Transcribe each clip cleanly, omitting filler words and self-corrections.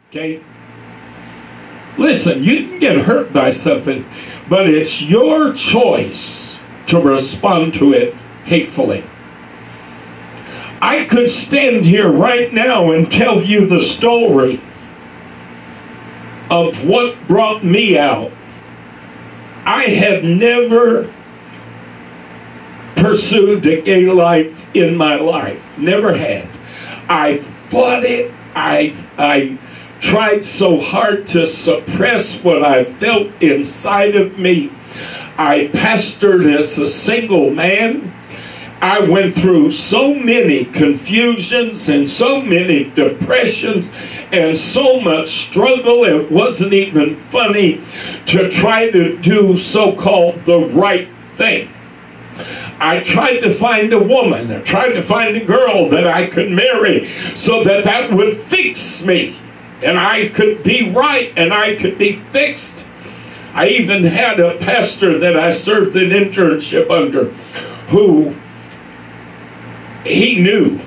Okay? Listen, you can get hurt by something, but it's your choice to respond to it hatefully. I could stand here right now and tell you the story of what brought me out. I had never pursued a gay life in my life. Never had. I fought it. I tried so hard to suppress what I felt inside of me. I pastored as a single man. I went through so many confusions and so many depressions and so much struggle. It wasn't even funny to try to do so-called the right thing. I tried to find a woman. I tried to find a girl that I could marry so that that would fix me and I could be right and I could be fixed. I even had a pastor that I served an internship under who he knew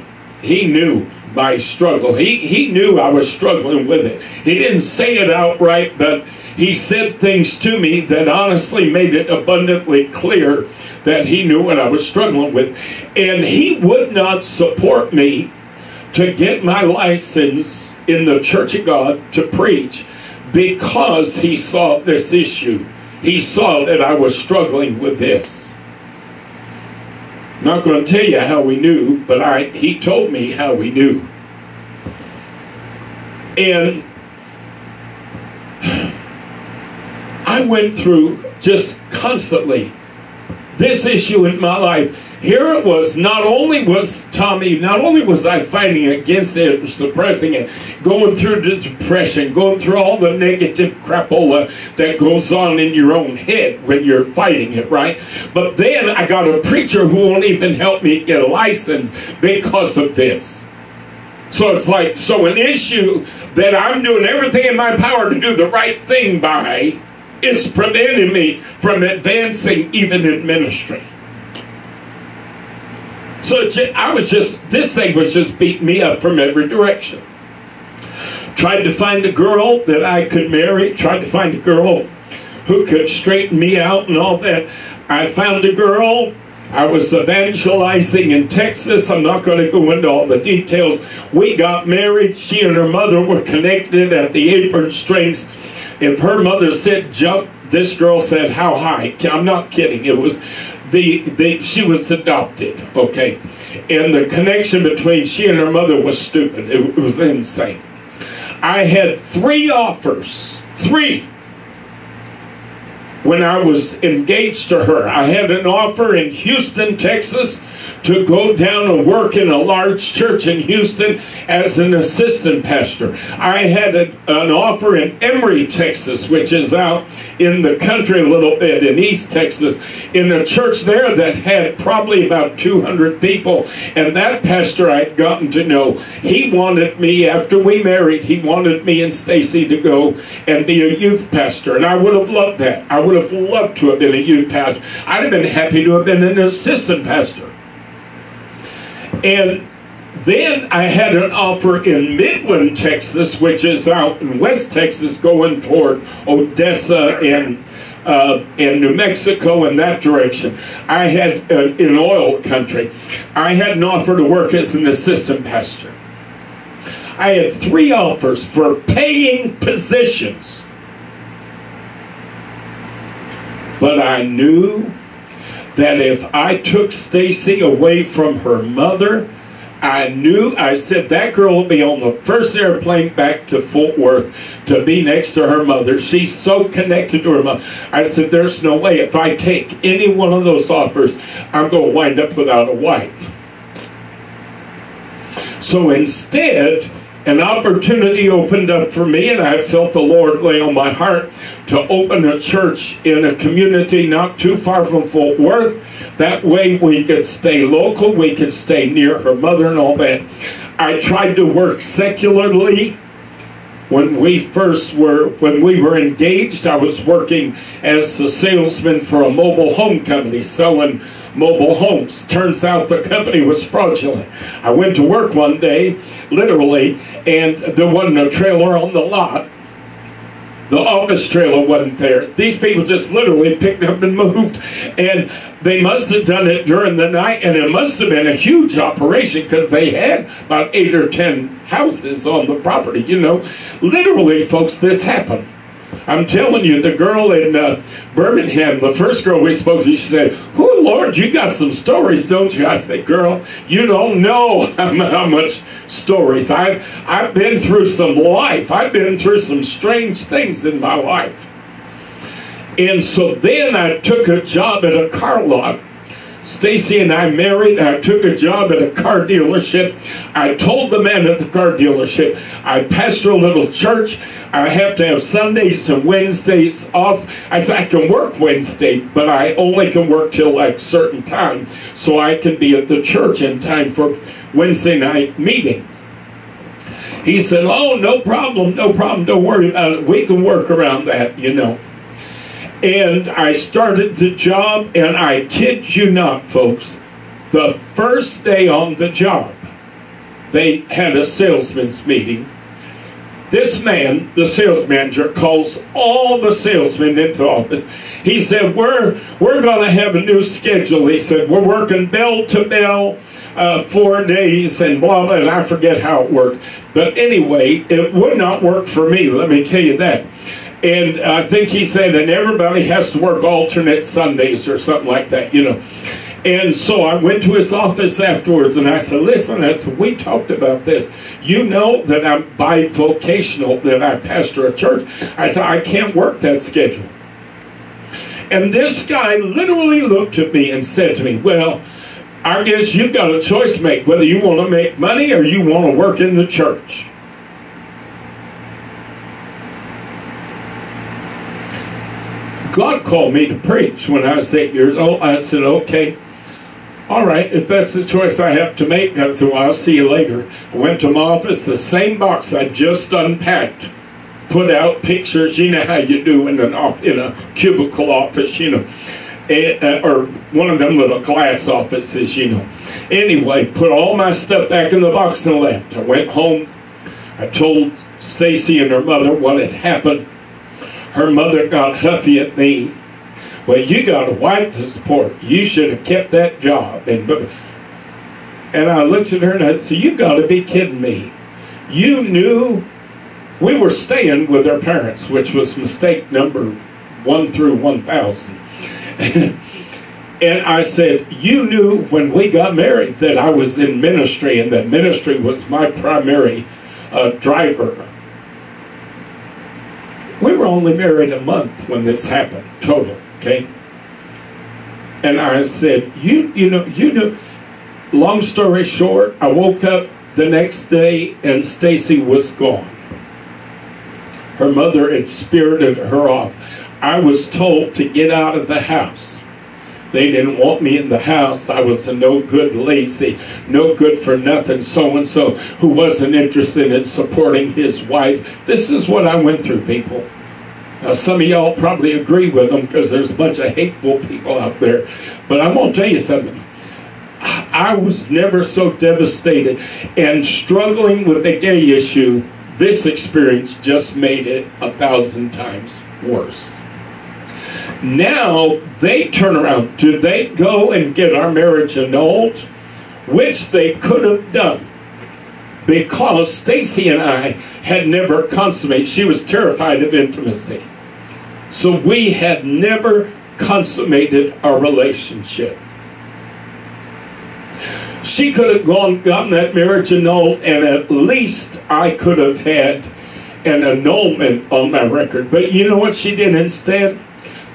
my struggle. He knew I was struggling with it. He didn't say it outright, but he said things to me that honestly made it abundantly clear that he knew what I was struggling with. And he would not support me to get my license in the Church of God to preach because he saw this issue. He saw that I was struggling with this. I'm not going to tell you how we knew, but he told me how we knew. And I went through just constantly this issue in my life. Here it was, not only was I fighting against it, suppressing it, going through the depression, going through all the negative crapola that goes on in your own head when you're fighting it, right? But then I got a preacher who won't even help me get a license because of this. So it's like, so an issue that I'm doing everything in my power to do the right thing by is preventing me from advancing even in ministry. So this thing was just beating me up from every direction. Tried to find a girl that I could marry. Tried to find a girl who could straighten me out and all that. I found a girl. I was evangelizing in Texas. I'm not going to go into all the details. We got married. She and her mother were connected at the apron strings. If her mother said jump, this girl said how high. I'm not kidding. It was she was adopted, okay? And the connection between she and her mother was stupid. It was insane. I had 3 offers. 3. When I was engaged to her. I had an offer in Houston, Texas, to go down and work in a large church in Houston as an assistant pastor. I had an offer in Emory, Texas, which is out in the country a little bit in East Texas, in a church there that had probably about 200 people. And that pastor I'd gotten to know, he wanted me, after we married, he wanted me and Stacy to go and be a youth pastor. And I would have loved that. I would have loved to have been a youth pastor. I'd have been happy to have been an assistant pastor. And then I had an offer in Midland, Texas, which is out in West Texas, going toward Odessa and New Mexico in that direction. I had, in oil country, I had an offer to work as an assistant pastor. I had 3 offers for paying positions. But I knew that if I took Stacy away from her mother, I said, that girl will be on the first airplane back to Fort Worth to be next to her mother. She's so connected to her mother. I said, there's no way. If I take any one of those offers, I'm going to wind up without a wife. So instead, an opportunity opened up for me, and I felt the Lord lay on my heart to open a church in a community not too far from Fort Worth. That way we could stay local, we could stay near her mother and all that. I tried to work secularly When we were engaged, I was working as a salesman for a mobile home company, selling mobile homes. Turns out the company was fraudulent. I went to work one day, literally, and there wasn't a trailer on the lot. The office trailer wasn't there. These people just literally picked up and moved. And they must have done it during the night, and it must have been a huge operation because they had about 8 or 10 houses on the property, you know. Literally, folks, this happened. I'm telling you, the girl in Birmingham, the first girl we spoke to, she said, "Oh, Lord, you got some stories, don't you?" I said, "Girl, you don't know how much stories. I've been through some life. I've been through some strange things in my life." And so then I took a job at a car lot. Stacy and I married. I took a job at a car dealership. I told the man at the car dealership, I pastor a little church. I have to have Sundays and Wednesdays off. I said, I can work Wednesday, but I only can work till like certain time so I can be at the church in time for Wednesday night meeting. He said, "Oh, no problem, don't worry about it. We can work around that, you know." And I started the job, and I kid you not, folks, the first day on the job, they had a salesman's meeting. This man, the sales manager, calls all the salesmen into the office. He said, we're going to have a new schedule. He said, we're working bell to bell, 4 days, and blah, blah, and I forget how it worked. But anyway, it would not work for me, let me tell you that. And I think he said, and everybody has to work alternate Sundays or something like that, you know. And so I went to his office afterwards, and I said, "Listen," I said, "we talked about this. You know that I'm bivocational, that I pastor a church." I said, "I can't work that schedule." And this guy literally looked at me and said to me, "Well, I guess you've got a choice to make, whether you want to make money or you want to work in the church." God called me to preach when I was 8 years old. I said, "Okay, all right, if that's the choice I have to make." I said, "Well, I'll see you later." I went to my office, the same box I just unpacked, put out pictures. You know how you do in a cubicle office, you know, or one of them little glass offices, you know. Anyway, put all my stuff back in the box and left. I went home. I told Stacy and her mother what had happened. Her mother got huffy at me. "Well, you got a wife to support. You should have kept that job." And I looked at her and I said, "You got to be kidding me. You knew." We were staying with our parents, which was mistake number 1 through 1,000. And I said, "You knew when we got married that I was in ministry and that ministry was my primary driver." We were only married a month when this happened, total, okay? And I said, you know, long story short, I woke up the next day and Stacy was gone. Her mother had spirited her off. I was told to get out of the house. They didn't want me in the house. I was a no good, lazy, no good for nothing so-and-so who wasn't interested in supporting his wife. This is what I went through, people. Now, some of y'all probably agree with them because there's a bunch of hateful people out there. But I'm going to tell you something. I was never so devastated and struggling with the gay issue. This experience just made it 1,000 times worse. Now they turn around. Do they go and get our marriage annulled? Which they could have done, because Stacy and I had never consummated. She was terrified of intimacy. So we had never consummated our relationship. She could have gotten that marriage annulled, and at least I could have had an annulment on my record. But you know what she did instead?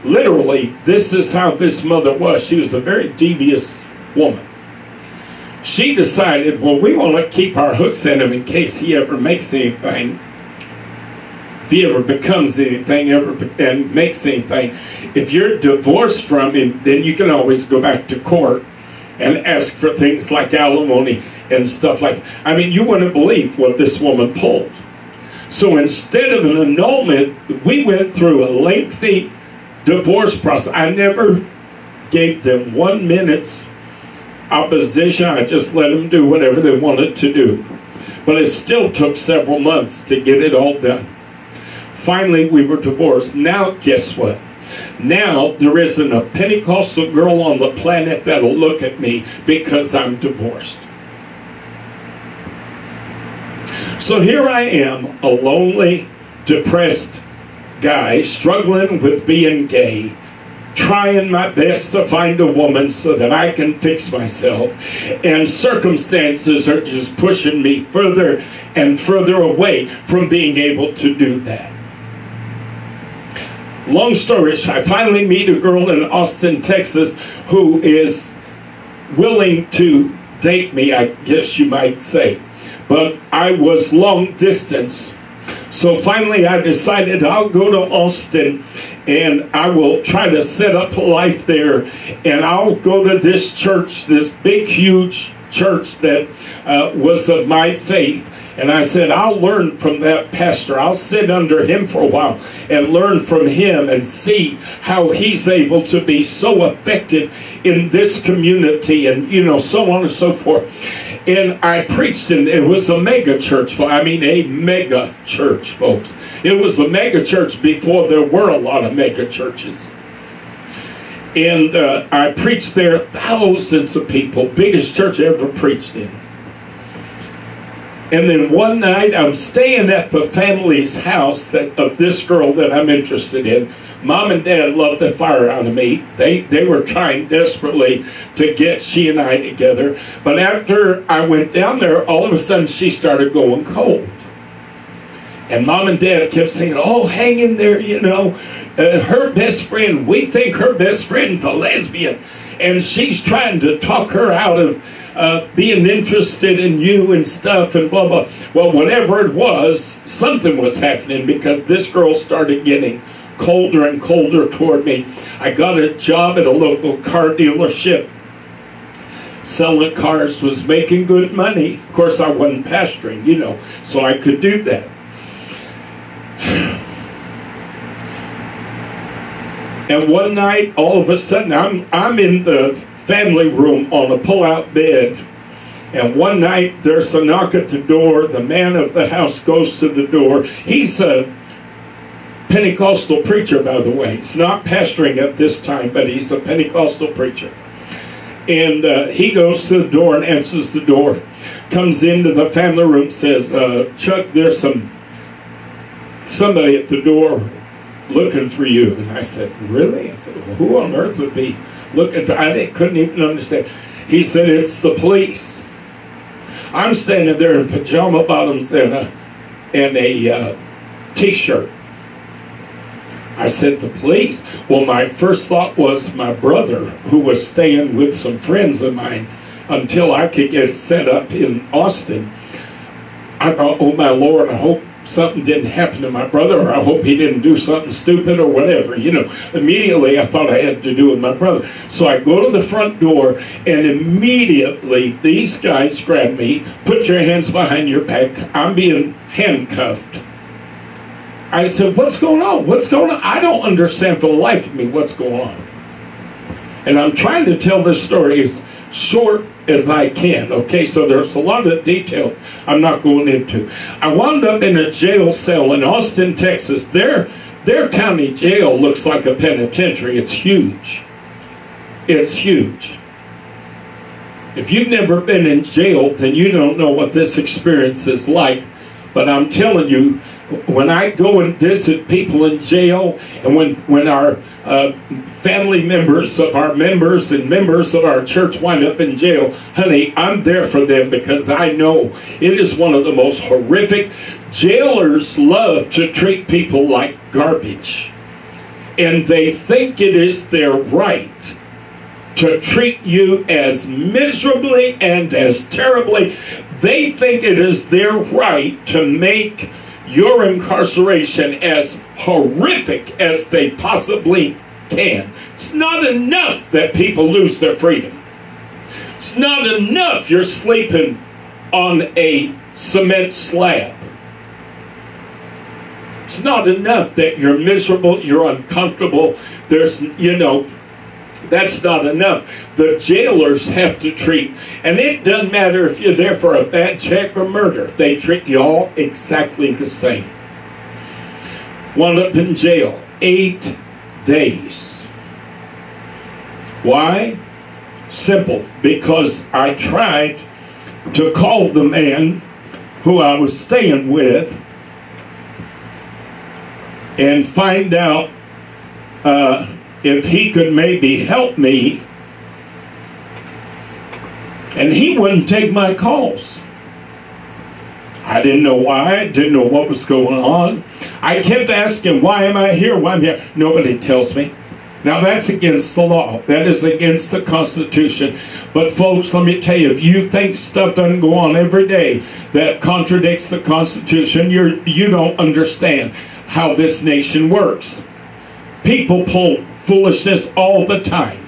Literally, this is how this mother was. She was a very devious woman. She decided, well, we want to keep our hooks in him in case he ever makes anything. If he ever becomes anything, and makes anything. If you're divorced from him, then you can always go back to court and ask for things like alimony and stuff like that. I mean, you wouldn't believe what this woman pulled. So instead of an annulment, we went through a lengthy divorce process. I never gave them 1 minute's opposition. I just let them do whatever they wanted to do. But it still took several months to get it all done. Finally, we were divorced. Now, guess what? Now, there isn't a Pentecostal girl on the planet that'll look at me because I'm divorced. So here I am, a lonely, depressed guy, struggling with being gay, trying my best to find a woman so that I can fix myself, and circumstances are just pushing me further and further away from being able to do that. Long story short, I finally meet a girl in Austin, Texas, who is willing to date me, I guess you might say. But I was long distance. So finally I decided I'll go to Austin and I will try to set up a life there. And I'll go to this church, this big, huge church that was of my faith. And I said, I'll learn from that pastor. I'll sit under him for a while and learn from him and see how he's able to be so effective in this community and, you know, so on and so forth. And I preached, and it was a mega church. I mean, a mega church, folks. It was a mega church before there were a lot of mega churches. And I preached there, thousands of people, biggest church I ever preached in. And then one night, I'm staying at the family's house of this girl that I'm interested in. Mom and Dad loved the fire out of me. They were trying desperately to get she and I together. But after I went down there, all of a sudden, she started going cold. And Mom and Dad kept saying, oh, hang in there, you know. Her best friend, we think her best friend's a lesbian. And she's trying to talk her out of being interested in you and stuff and blah, blah. Well, whatever it was, something was happening because this girl started getting colder and colder toward me. I got a job at a local car dealership. Selling cars, was making good money. Of course, I wasn't pastoring, you know, so I could do that. And one night, all of a sudden, I'm in the family room on a pull-out bed. And one night, there's a knock at the door. The man of the house goes to the door. He's a Pentecostal preacher, by the way. He's not pastoring at this time, but he's a Pentecostal preacher. And he goes to the door and answers the door. Comes into the family room, says, Chuck, there's somebody at the door looking for you. And I said, really? I said, well, who on earth would be looking for? Couldn't even understand. He said, it's the police. I'm standing there in pajama bottoms and a t-shirt. I said, the police? Well, my first thought was my brother, who was staying with some friends of mine until I could get set up in Austin. I thought, oh my Lord, I hope something didn't happen to my brother, or I hope he didn't do something stupid or whatever, you know. Immediately I thought I had to do with my brother. So I go to the front door, and immediately these guys grab me, put your hands behind your back. I'm being handcuffed. I said, what's going on? What's going on? I don't understand for the life of me what's going on. And I'm trying to tell this story as short as I can, okay? So there's a lot of details I'm not going into. I wound up in a jail cell in Austin, Texas. Their county jail looks like a penitentiary. It's huge. It's huge. If you've never been in jail, then you don't know what this experience is like. But I'm telling you, when I go and visit people in jail, and when our family members of our members and members of our church wind up in jail, honey, I'm there for them because I know it is one of the most horrific. Jailers love to treat people like garbage. And they think it is their right to treat you as miserably and as terribly. They think it is their right to make your incarceration as horrific as they possibly can. It's not enough that people lose their freedom. It's not enough you're sleeping on a cement slab. it's not enough that you're miserable, you're uncomfortable. There's, that's not enough. The jailers have to treat, and it doesn't matter if you're there for a bad check or murder. They treat you all exactly the same. Wound up in jail 8 days. Why? Simple. Because I tried to call the man who I was staying with and find out if he could maybe help me, and he wouldn't take my calls. I didn't know why. I didn't know what was going on. I kept asking, why am I here? Why am I here? Nobody tells me. Now that's against the law. That is against the Constitution. But folks, let me tell you, if you think stuff doesn't go on every day that contradicts the Constitution, you don't understand how this nation works. People pull foolishness all the time.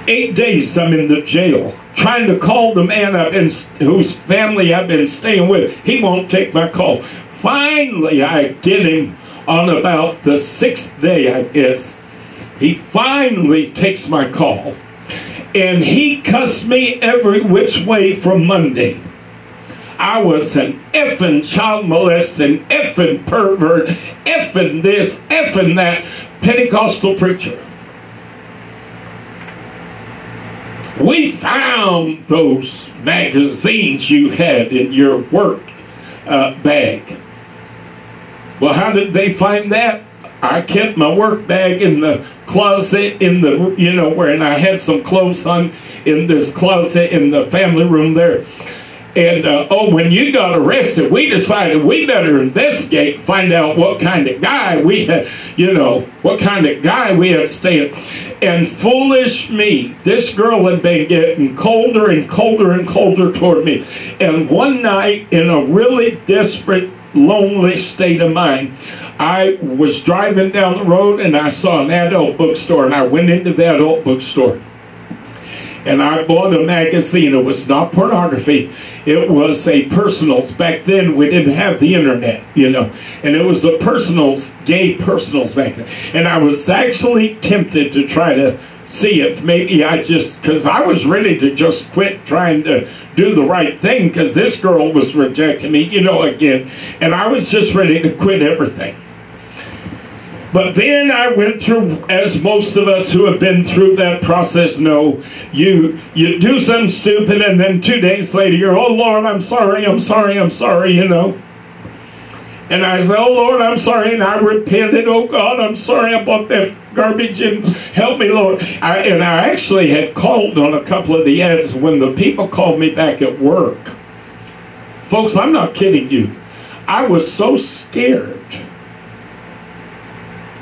8 days I'm in the jail, trying to call the man whose family I've been staying with. He won't take my call. Finally, I get him on about the 6th day, I guess. He finally takes my call. And he cussed me every which way from Monday. I was an effing child molesting, effing pervert, effing this, effing that Pentecostal preacher. We found those magazines you had in your work bag. Well, how did they find that? I kept my work bag in the closet where I had some clothes hung in this closet in the family room there. And, when you got arrested, we decided we better investigate, find out what kind of guy we had, what kind of guy we had to stay in. And foolish me, this girl had been getting colder and colder and colder toward me. And one night, in a really desperate, lonely state of mind, I was driving down the road and I saw an adult bookstore, and I went into the adult bookstore. And I bought a magazine. It was not pornography. It was a personals. Back then, we didn't have the internet, And it was a personals, gay personals back then. And I was actually tempted to try to see if maybe because I was ready to just quit trying to do the right thing, because this girl was rejecting me, again. And I was just ready to quit everything. But then I went through, as most of us who have been through that process know, you do something stupid, and then 2 days later you're, oh Lord, I'm sorry, I'm sorry, I'm sorry, And I said, oh Lord, I'm sorry, and I repented. Oh God, I'm sorry I bought that garbage, and help me, Lord. And I actually had called on a couple of the ads when the people called me back at work. Folks, I'm not kidding you. I was so scared,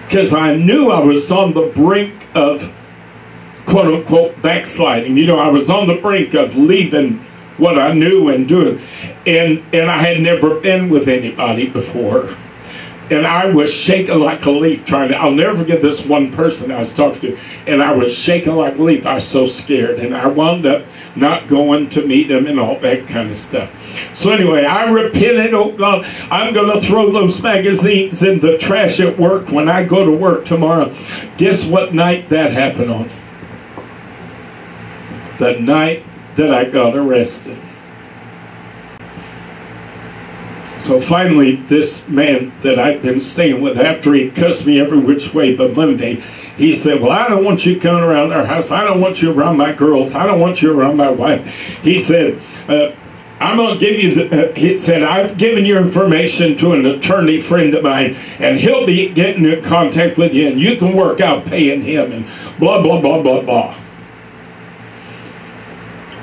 because I knew I was on the brink of, quote-unquote, backsliding. I was on the brink of leaving what I knew and doing. And I had never been with anybody before. And I was shaking like a leaf I'll never forget this one person I was talking to. And I was shaking like a leaf. I was so scared. And I wound up not going to meet him and all that kind of stuff. So anyway, I repented. Oh God, I'm going to throw those magazines in the trash at work when I go to work tomorrow. Guess what night that happened on? The night that I got arrested. So finally, this man that I'd been staying with, after he cussed me every which way but Monday, he said, well, I don't want you coming around our house. I don't want you around my girls. I don't want you around my wife. He said, I'm going to give you he said, I've given your information to an attorney friend of mine, and he'll be getting in contact with you, and you can work out paying him, and blah, blah, blah, blah, blah.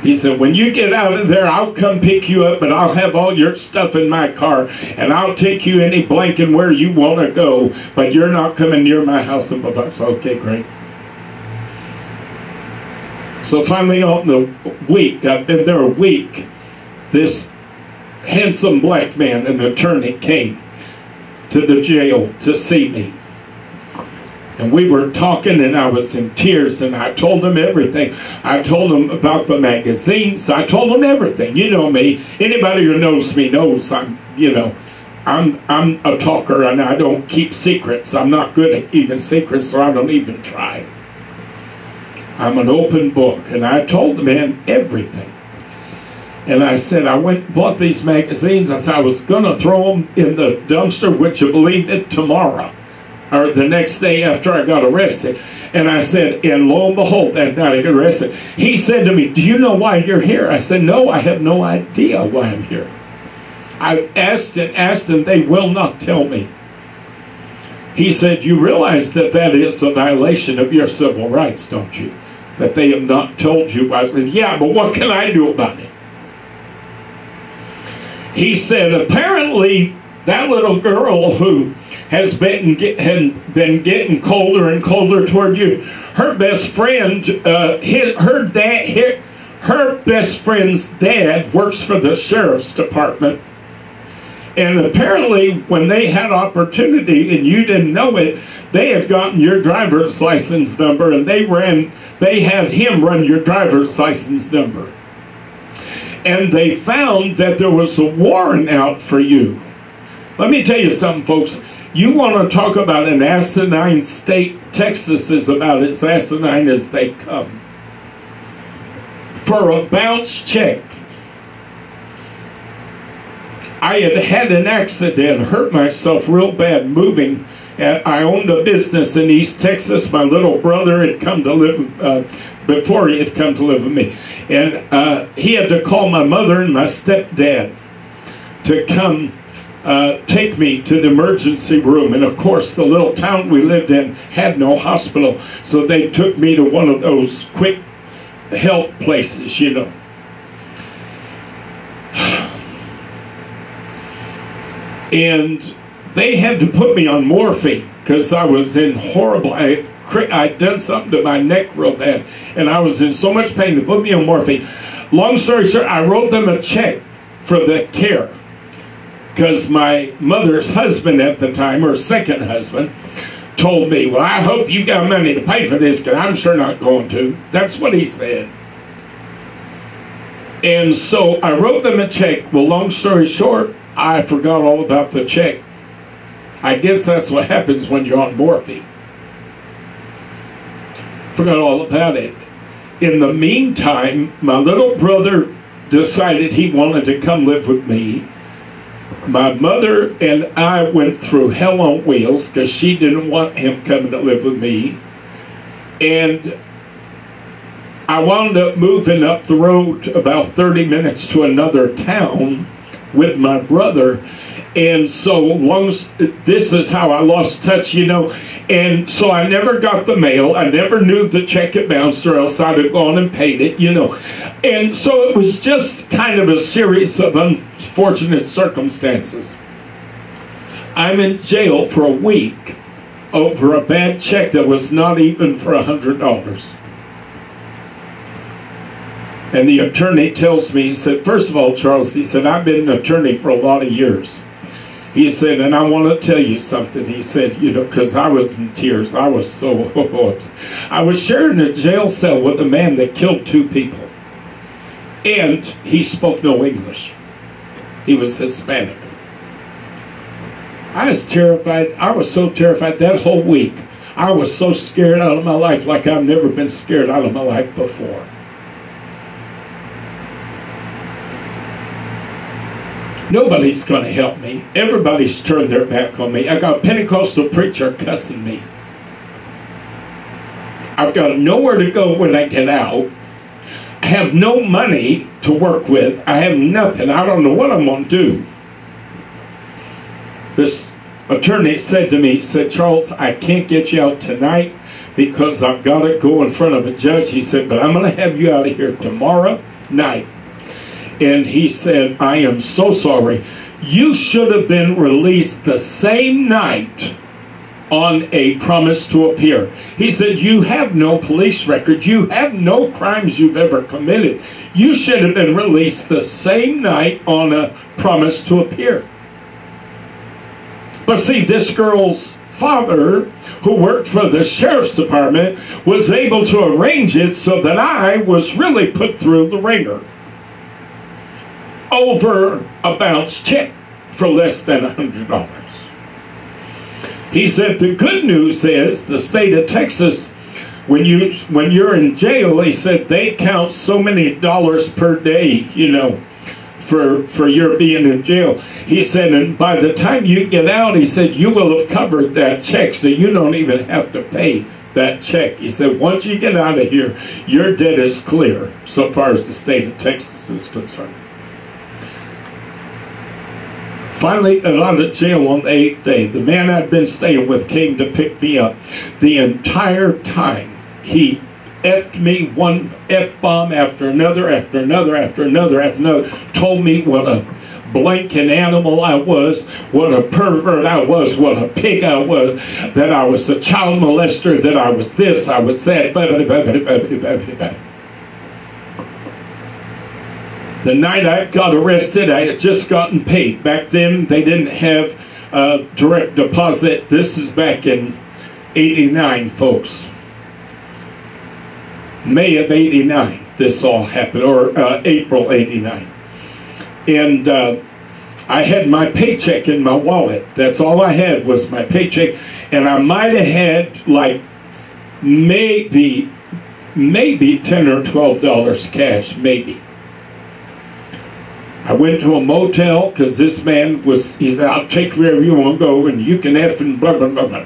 He said, when you get out of there, I'll come pick you up, but I'll have all your stuff in my car, and I'll take you any blanket where you want to go, but you're not coming near my house. And I said, okay, great. So finally, on the week, I've been there a week, this handsome black man, an attorney, came to the jail to see me. And we were talking, and I was in tears, and I told him everything. I told him about the magazines. I told him everything. You know me. Anybody who knows me knows I'm, I'm a talker, and I don't keep secrets. I'm not good at keeping secrets, so I don't even try. I'm an open book, and I told the man everything. And I said, I went and bought these magazines. I said, I was going to throw them in the dumpster, would you believe it, tomorrow, or the next day after I got arrested. And I said, and lo and behold, that night I got arrested. He said to me, do you know why you're here? I said, no, I have no idea why I'm here. I've asked and asked, and they will not tell me. He said, you realize that that is a violation of your civil rights, don't you? That they have not told you. I said, yeah, but what can I do about it? He said, apparently that little girl who has been getting colder and colder toward you, her best friend, her best friend's dad works for the sheriff's department. And apparently when they had opportunity and you didn't know it, they had gotten your driver's license number, and they had him run your driver's license number. And they found that there was a warrant out for you. Let me tell you something, folks. You want to talk about an asinine state? Texas is about as asinine as they come. For a bounce check. I had an accident, hurt myself real bad moving. I owned a business in East Texas. My little brother had come to live, before he had come to live with me. And he had to call my mother and my stepdad to come take me to the emergency room. And of course, the little town we lived in had no hospital. So they took me to one of those quick health places, you know. And they had to put me on morphine because I was in horrible, I'd done something to my neck real bad, and I was in so much pain. They put me on morphine. Long story short, I wrote them a check for the care because my mother's husband at the time, or second husband, told me, well, I hope you got money to pay for this, because I'm sure not going to. That's what he said. And so I wrote them a check. Well, long story short, I forgot all about the check. I guess that's what happens when you're on morphine. Forgot all about it. In the meantime, my little brother decided he wanted to come live with me. My mother and I went through hell on wheels because she didn't want him coming to live with me. And I wound up moving up the road about 30 minutes to another town with my brother. And so this is how I lost touch, you know. And so I never got the mail. I never knew the check had bounced, or else I'd have gone and paid it, you know. And so it was just kind of a series of unfortunate circumstances. I'm in jail for a week over a bad check that was not even for $100. And the attorney tells me, he said, first of all, Charles, he said, I've been an attorney for a lot of years. He said, and I want to tell you something. He said, you know, because I was in tears. I was so upset. I was sharing a jail cell with a man that killed 2 people. And he spoke no English. He was Hispanic. I was terrified. I was so terrified that whole week. I was so scared out of my life like I've never been scared out of my life before. Nobody's going to help me. Everybody's turned their back on me. I got a Pentecostal preacher cussing me. I've got nowhere to go when I get out. I have no money to work with. I have nothing. I don't know what I'm going to do. This attorney said to me, he said, Charles, I can't get you out tonight because I've got to go in front of a judge. He said, but I'm going to have you out of here tomorrow night. And he said, I am so sorry. You should have been released the same night on a promise to appear. He said, you have no police record. You have no crimes you've ever committed. You should have been released the same night on a promise to appear. But see, this girl's father, who worked for the sheriff's department, was able to arrange it so that I was really put through the ringer over a bounce check for less than $100. He said the good news is the state of Texas, when you're in jail, he said they count so many dollars per day, you know, for your being in jail. He said, and by the time you get out, he said, you will have covered that check, so you don't even have to pay that check. He said, once you get out of here, your debt is clear, so far as the state of Texas is concerned. Finally got out of jail on the 8th day. The man I'd been staying with came to pick me up. The entire time, he effed me one F-bomb after another, after another, after another, after another. Told me what a blanking animal I was, what a pervert I was, what a pig I was, that I was a child molester, that I was this, I was that. The night I got arrested, I had just gotten paid. Back then, they didn't have direct deposit. This is back in '89, folks. May of '89, this all happened, or April '89. And I had my paycheck in my wallet. That's all I had was my paycheck. And I might have had like maybe $10 or $12 cash, maybe. I went to a motel because this man he said, I'll take you wherever you want to go and you can F and blah, blah, blah, blah.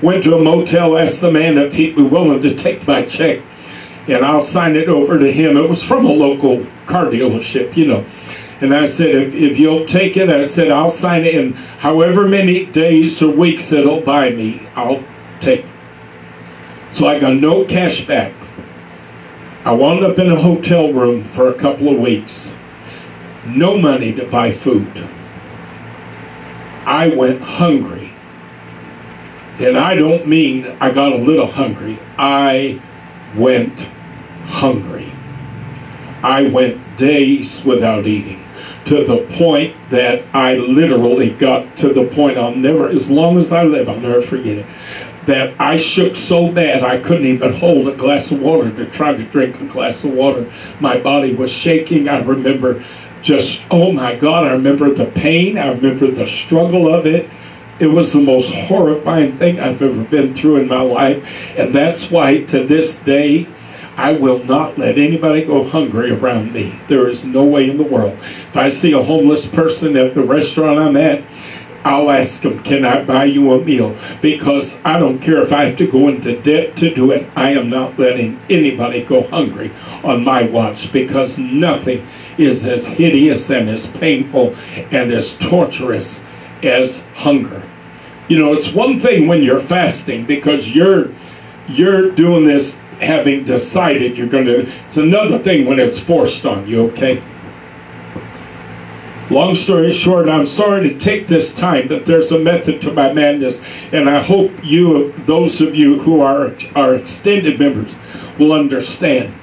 Went to a motel, asked the man if he'd be willing to take my check and I'll sign it over to him. It was from a local car dealership, you know. And I said, if you'll take it, I said, I'll sign it in however many days or weeks it'll buy me, I'll take it. So I got no cash back. I wound up in a hotel room for a couple of weeks. No money to buy food. I went hungry. And I don't mean I got a little hungry. I went hungry. I went days without eating, to the point that I literally got to the point as long as I live, I'll never forget it, that I shook so bad I couldn't even hold a glass of water to try to drink a glass of water. My body was shaking. I remember just, oh my God, I remember the pain. I remember the struggle of it. It was the most horrifying thing I've ever been through in my life. And that's why to this day, I will not let anybody go hungry around me. There is no way in the world. If I see a homeless person at the restaurant I'm at, I'll ask them, can I buy you a meal? Because I don't care if I have to go into debt to do it. I am not letting anybody go hungry on my watch, because nothing is as hideous and as painful and as torturous as hunger. You know, it's one thing when you're fasting because you're doing this having decided you're going to. It's another thing when it's forced on you, okay? Long story short, I'm sorry to take this time, but there's a method to my madness, and I hope those of you who are extended members will understand.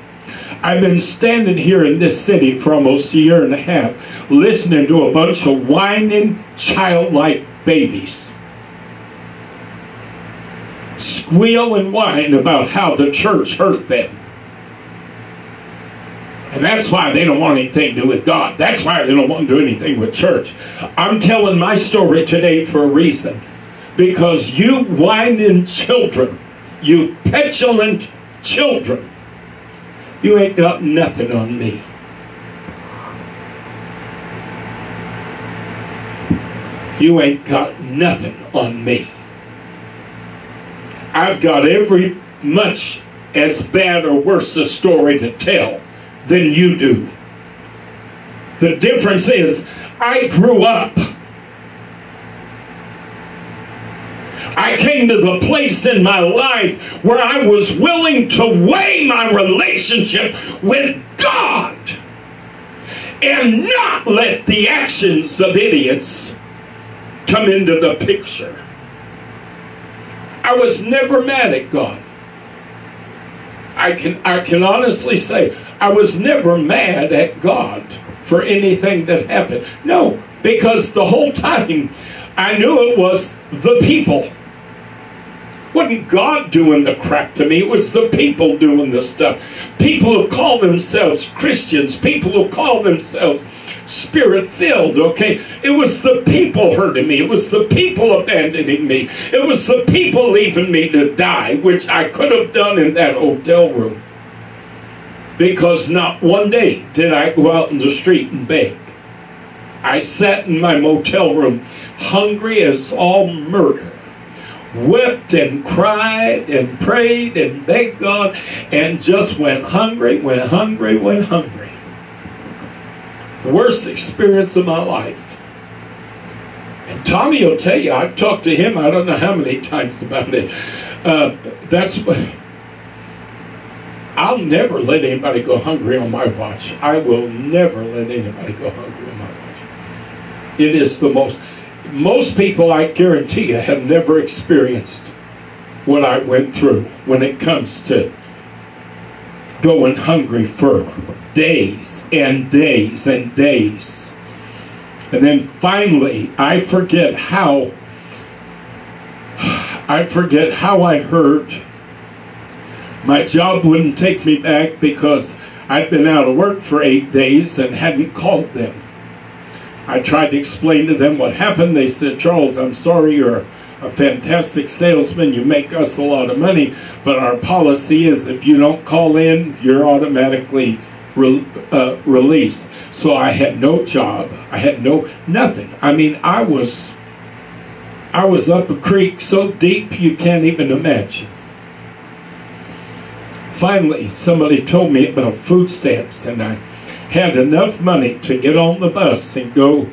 I've been standing here in this city for almost a year and a half, listening to a bunch of whining, childlike babies squeal and whine about how the church hurt them. And that's why they don't want anything to do with God. That's why they don't want to do anything with church. I'm telling my story today for a reason. Because you whining children, you petulant children, you ain't got nothing on me. You ain't got nothing on me. I've got every much as bad or worse a story to tell than you do. The difference is I grew up. I came to the place in my life where I was willing to weigh my relationship with God and not let the actions of idiots come into the picture. I was never mad at God. I can honestly say I was never mad at God for anything that happened. No, because the whole time I knew it was the people. Wasn't God doing the crap to me. It was the people doing the stuff. People who call themselves Christians. People who call themselves Spirit-filled, okay? It was the people hurting me. It was the people abandoning me. It was the people leaving me to die, which I could have done in that hotel room. Because not one day did I go out in the street and beg. I sat in my motel room hungry as all murder. Wept and cried and prayed and begged God and just went hungry, went hungry, went hungry. Worst experience of my life. And Tommy will tell you, I've talked to him I don't know how many times about it. I'll never let anybody go hungry on my watch. I will never let anybody go hungry on my watch. It is the most people, I guarantee you, have never experienced what I went through when it comes to going hungry for days and days and days. And then finally, I forget how I heard my job wouldn't take me back because I'd been out of work for 8 days and hadn't called them. I tried to explain to them what happened. They said, Charles, I'm sorry, you're a fantastic salesman. You make us a lot of money, but our policy is if you don't call in, you're automatically released. So I had no job. I had nothing. I mean, I was up a creek so deep you can't even imagine. Finally, somebody told me about food stamps, and I had enough money to get on the bus and go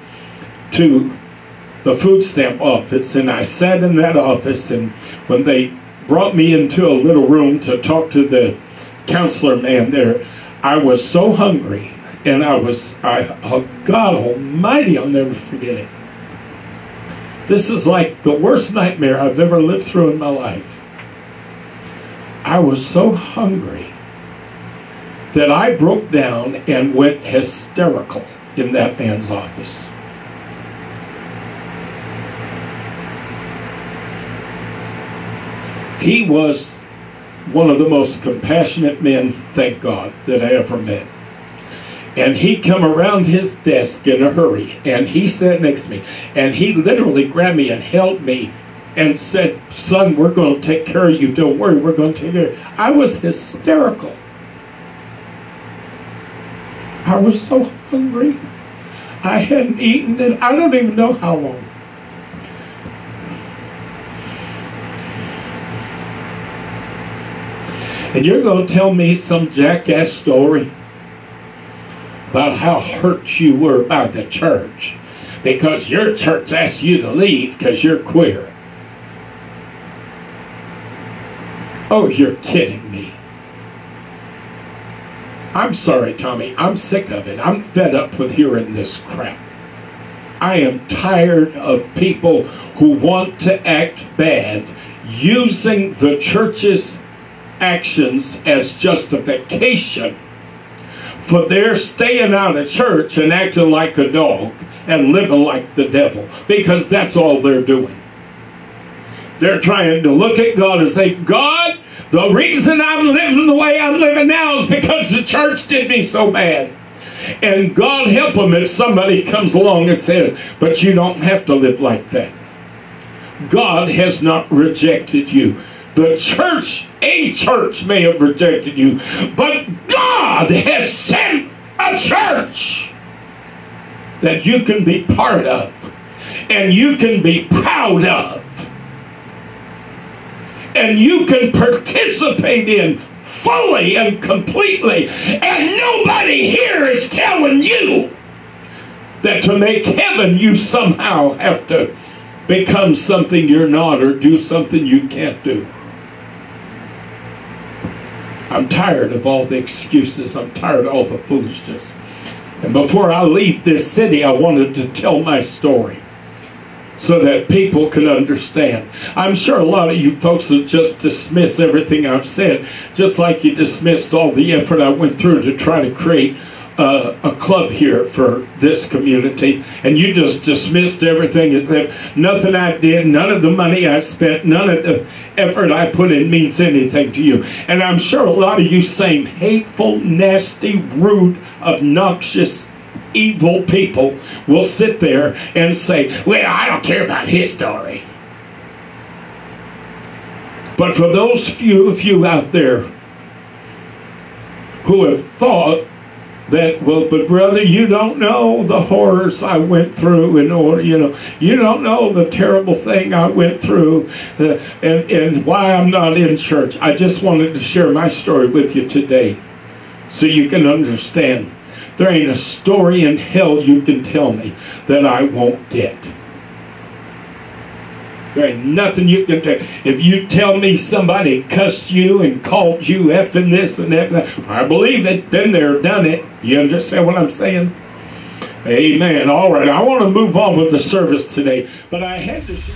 to the food stamp office. And I sat in that office, and when they brought me into a little room to talk to the counselor man there, I was so hungry, and oh God Almighty, I'll never forget it. This is like the worst nightmare I've ever lived through in my life. I was so hungry that I broke down and went hysterical in that man's office. He was one of the most compassionate men, thank God, that I ever met. And he come around his desk in a hurry, and he sat next to me, and he literally grabbed me and held me and said, son, we're going to take care of you. Don't worry, we're going to take care of you. I was hysterical. I was so hungry. I hadn't eaten in I don't even know how long. And you're going to tell me some jackass story about how hurt you were by the church because your church asked you to leave because you're queer. Oh, you're kidding me. I'm sorry, Tommy. I'm sick of it. I'm fed up with hearing this crap. I am tired of people who want to act bad using the church's actions as justification for their staying out of church and acting like a dog and living like the devil, because that's all they're doing. They're trying to look at God and say, God, the reason I'm living the way I'm living now is because the church did me so bad. And God help them if somebody comes along and says, but you don't have to live like that. God has not rejected you. The church, a church may have rejected you, but God has sent a church that you can be part of and you can be proud of and you can participate in fully and completely, and nobody here is telling you that to make heaven you somehow have to become something you're not or do something you can't do. I'm tired of all the excuses. I'm tired of all the foolishness. And before I leave this city, I wanted to tell my story so that people can understand. I'm sure a lot of you folks will just dismiss everything I've said, just like you dismissed all the effort I went through to try to create a club here for this community, and you just dismissed everything as if nothing I did, none of the money I spent, none of the effort I put in means anything to you. And I'm sure a lot of you same hateful, nasty, rude, obnoxious, evil people will sit there and say, well, I don't care about his story. But for those few of you out there who have thought that, well, but brother, you don't know the horrors I went through in order, you don't know the terrible thing I went through and why I'm not in church. I just wanted to share my story with you today so you can understand. There ain't a story in hell you can tell me that I won't get. There ain't nothing you can tell. If you tell me somebody cussed you and called you effing this and that, I believe it. Been there, done it. You understand what I'm saying? Amen. All right, I want to move on with the service today, but I had to share.